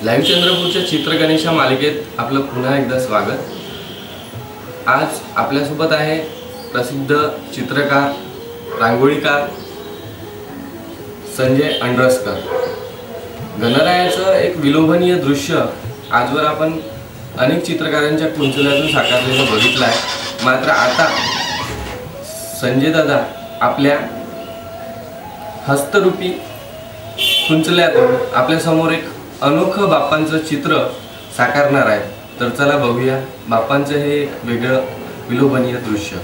Live चंद्रपूरच्या चित्रगणेशा मालिकेत आपलं पुन्हा एकदा स्वागत। आज आपल्यासोबत आहे प्रसिद्ध चित्रकार, रांगोळीकार संजय अंडरस्कर। गणरायाचं एक विलोभनीय दृश्य आजवर आपण अनेक चित्रकारांच्या कुंचल्यातून साकारलेलं बघितलं आहे। मात्र आता संजय दादा आपल्या हस्तरूपी कुंचल्यातून आपल्या समोर एक अनोखं बाप्पांचं चित्र साकारणार आहे। तर चला बघूया बाप्पांचं हे वेगळं विलोभनीय दृश्य।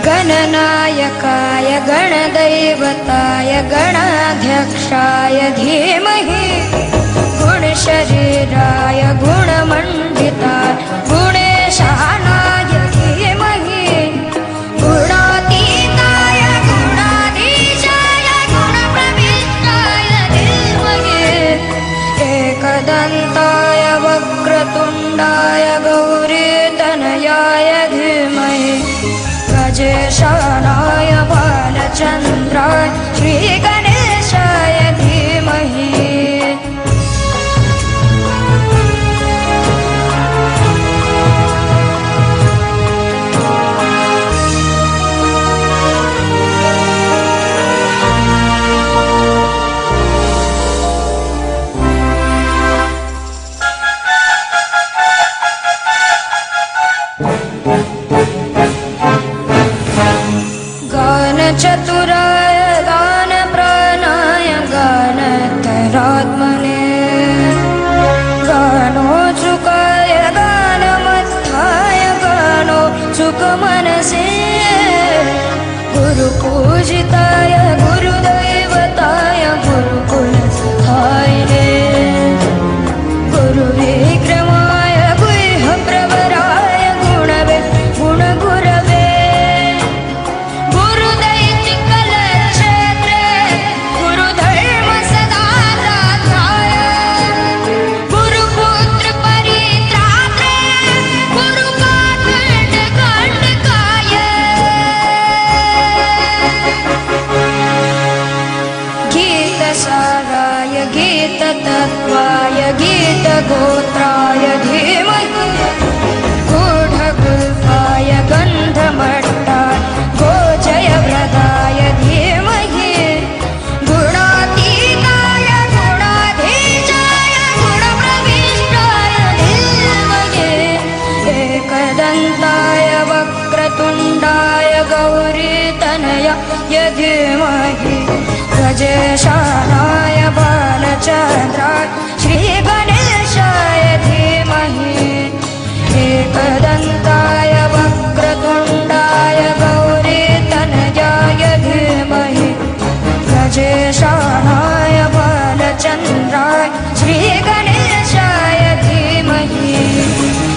गणनायकाय गणदैवताय गणाध्यक्षाय धीमहि गुणशरीराय गुणमण्डिताय गुणेशानाय धीमहि गुणातीताय गुणाधीशाय गुणप्रविष्टाय धीमहि एकदन्ताय वक्रतुण्डाय गौरीतनयाय धीमहि गजेशानाय बालचन्द्राय श्रीगणेशाय धीमहि। चतुराय गानप्राणाय गानतरात्मने गानोत्सुकाय गानमत्थाय गानोत्सुकमनसे गुरुपूजिताय गुरुदैवताय गुरुकुलस्थायिने गुरुविक्रमाय गुह्यप्रवराय गुणवे गुणगुरवे गीततत्त्वाय गीतगोत्राय धीमहि गूढगुल्फाय गन्धमट्टाय गोजयव्रताय धीमहि गुणातीताय गुणाधीशाय गुणप्रविष्टाय धीमहि एकदन्ताय वक्रतुण्डाय गौरीतनयाय धीमहि गजेशानाय बालचन्द्राय श्रीगणेशाय धीमहि एकदन्ताय वक्रतुण्डाय गौरीतनयाय धीमहि गजेशानाय बालचन्द्राय श्रीगणेशाय धीमहि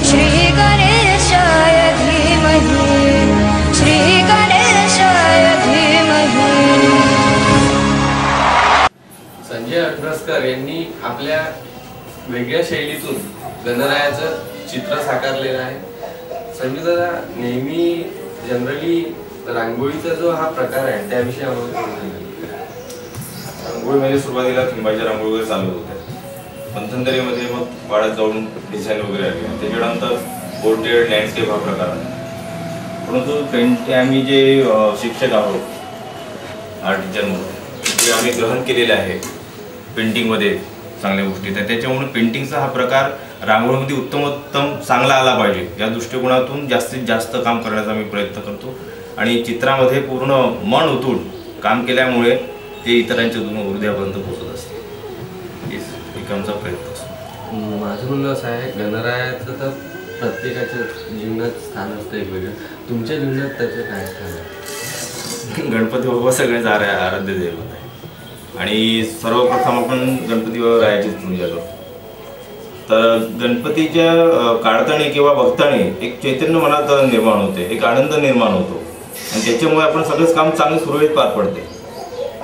श्रीगणेशाय धीमहि श्रीगणेशाय धीमहि। संजय अंडरस्कर यांनी आपल्या वेगळ्या शैलीतून गणरायाचं चित्र साकारलेलं आहे। संजय दादा, नेहमी जनरली रांगोळीचा जो हा प्रकार आहे त्याविषयी आम्हाला रांगोळीमध्ये सुरुवातीला थिंबाच्या रांगोळी वगैरे चालू होत्या, पंथनगरीमध्ये मग वाढत जाऊन डिझाईन वगैरे आली, त्याच्यानंतर पोर्ट्रेट लँडस्केप हा प्रकार आहे। परंतु पेंट आम्ही जे शिक्षक आहोत आर्ट टीचर म्हणून जे आम्ही ग्रहण केलेले आहे पेंटिंगमध्ये चांगल्या गोष्टी, तर त्याच्यामुळे पेंटिंगचा हा प्रकार रांगोळीमध्ये उत्तमोत्तम चांगला आला पाहिजे या दृष्टिकोनातून जास्तीत जास्त काम करण्याचा आम्ही प्रयत्न करतो आणि चित्रामध्ये पूर्ण मन ओतून काम केल्यामुळे ते इतरांच्या हृदयापर्यंत पोहोचत असते, एक आमचा प्रयत्न असतो। माझं म्हणणं असं आहे, गणरायाचं तर प्रत्येकाच्या जीवनात स्थान असतं एक वेगळं, तुमच्या जीवनात त्याचं काय स्थान आहे? गणपती बाप्पा सगळेच आराध्य दैवत आहे आणि सर्वप्रथम आपण गणपती रायाचीच पूजा करतो। तर गणपतीच्या काढताना किंवा बघताना एक चैतन्य मनात निर्माण होते, एक आनंद निर्माण होतो आणि त्याच्यामुळे आपण सगळंच काम चांगलं सुरळीत पार पडते।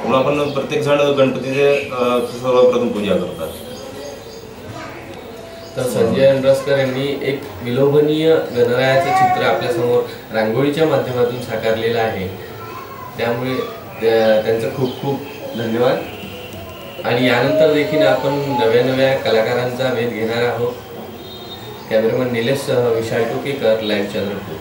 म्हणून आपण प्रत्येक जण गणपतीचे सर्वप्रथम पूजा करतात। तर संजय अंड्रसकर यांनी एक विलोभनीय गणरायाचं चित्र आपल्यासमोर रांगोळीच्या माध्यमातून साकारलेलं आहे. त्यामुळे त्यांचं खूप खूप धन्यवाद. आणि यानंतर देखील आपण नव्या नव्या कलाकारांचा वेध घेणार आहोत. कॅमेरामन निलेश सह विशाल टोकेकर, लाईव्ह चंद्रपूर.